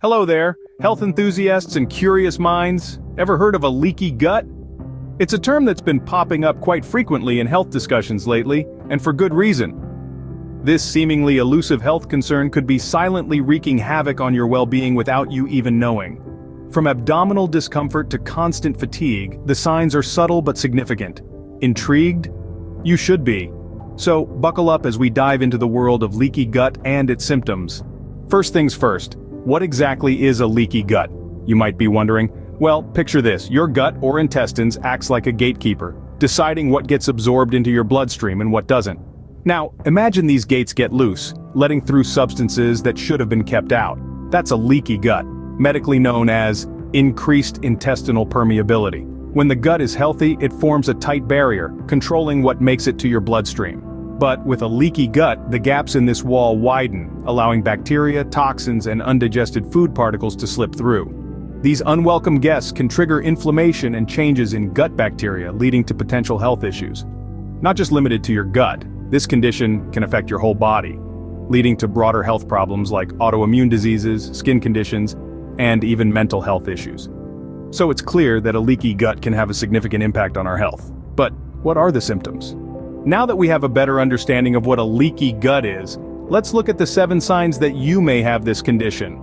Hello there, health enthusiasts and curious minds. Ever heard of a leaky gut? It's a term that's been popping up quite frequently in health discussions lately, and for good reason. This seemingly elusive health concern could be silently wreaking havoc on your well-being without you even knowing. From abdominal discomfort to constant fatigue, the signs are subtle but significant. Intrigued? You should be. So, buckle up as we dive into the world of leaky gut and its symptoms. First things first, what exactly is a leaky gut? You might be wondering. Well, picture this, your gut or intestines acts like a gatekeeper, deciding what gets absorbed into your bloodstream and what doesn't. Now, imagine these gates get loose, letting through substances that should have been kept out. That's a leaky gut, medically known as increased intestinal permeability. When the gut is healthy, it forms a tight barrier, controlling what makes it to your bloodstream. But with a leaky gut, the gaps in this wall widen, allowing bacteria, toxins, and undigested food particles to slip through. These unwelcome guests can trigger inflammation and changes in gut bacteria, leading to potential health issues. Not just limited to your gut, this condition can affect your whole body, leading to broader health problems like autoimmune diseases, skin conditions, and even mental health issues. So it's clear that a leaky gut can have a significant impact on our health. But what are the symptoms? Now that we have a better understanding of what a leaky gut is, let's look at the 7 signs that you may have this condition.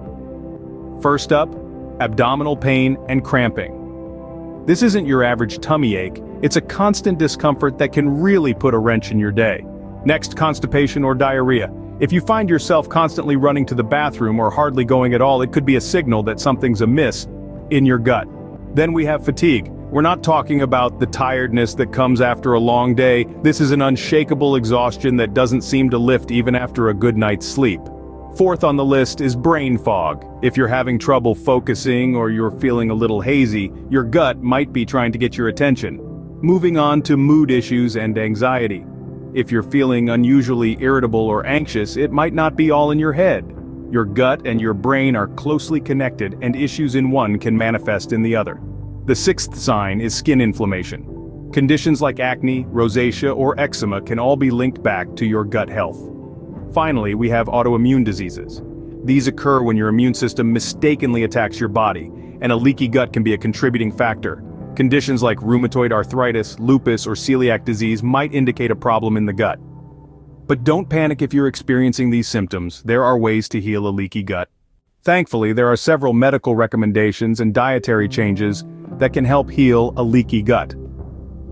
First up, abdominal pain and cramping. This isn't your average tummy ache, it's a constant discomfort that can really put a wrench in your day. Next, constipation or diarrhea. If you find yourself constantly running to the bathroom or hardly going at all, it could be a signal that something's amiss in your gut. Then we have fatigue. We're not talking about the tiredness that comes after a long day. This is an unshakable exhaustion that doesn't seem to lift even after a good night's sleep. Fourth on the list is brain fog. If you're having trouble focusing or you're feeling a little hazy, your gut might be trying to get your attention. Moving on to mood issues and anxiety. If you're feeling unusually irritable or anxious, it might not be all in your head. Your gut and your brain are closely connected, and issues in one can manifest in the other. The 6th sign is skin inflammation. Conditions like acne, rosacea, or eczema can all be linked back to your gut health. Finally, we have autoimmune diseases. These occur when your immune system mistakenly attacks your body, and a leaky gut can be a contributing factor. Conditions like rheumatoid arthritis, lupus, or celiac disease might indicate a problem in the gut. But don't panic if you're experiencing these symptoms. There are ways to heal a leaky gut. Thankfully, there are several medical recommendations and dietary changes that can help heal a leaky gut.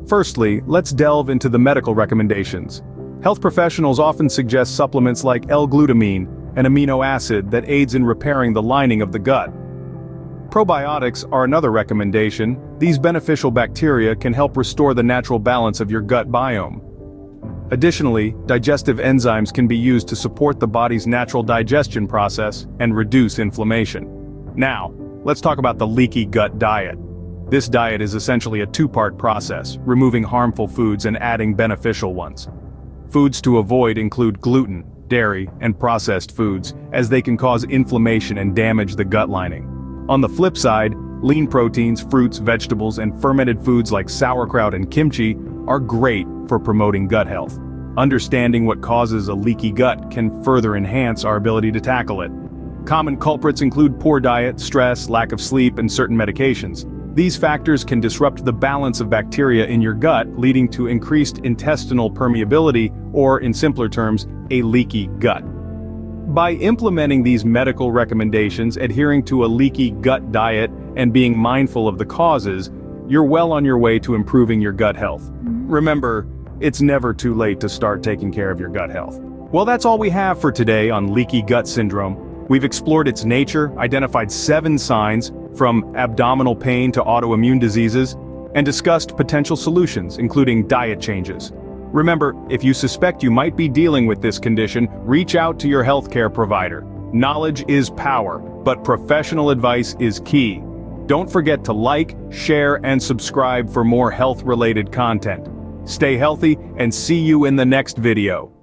Firstly, let's delve into the medical recommendations. Health professionals often suggest supplements like L-glutamine, an amino acid that aids in repairing the lining of the gut. Probiotics are another recommendation. These beneficial bacteria can help restore the natural balance of your gut biome. Additionally, digestive enzymes can be used to support the body's natural digestion process and reduce inflammation. Now, let's talk about the leaky gut diet. This diet is essentially a 2-part process, removing harmful foods and adding beneficial ones. Foods to avoid include gluten, dairy, and processed foods, as they can cause inflammation and damage the gut lining. On the flip side, lean proteins, fruits, vegetables, and fermented foods like sauerkraut and kimchi are great for promoting gut health. Understanding what causes a leaky gut can further enhance our ability to tackle it. Common culprits include poor diet, stress, lack of sleep, and certain medications. These factors can disrupt the balance of bacteria in your gut, leading to increased intestinal permeability, or in simpler terms, a leaky gut. By implementing these medical recommendations, adhering to a leaky gut diet, and being mindful of the causes, you're well on your way to improving your gut health. Remember, it's never too late to start taking care of your gut health. Well, that's all we have for today on leaky gut syndrome. We've explored its nature, identified 7 signs, from abdominal pain to autoimmune diseases, and discussed potential solutions, including diet changes. Remember, if you suspect you might be dealing with this condition, reach out to your healthcare provider. Knowledge is power, but professional advice is key. Don't forget to like, share, and subscribe for more health-related content. Stay healthy, and see you in the next video.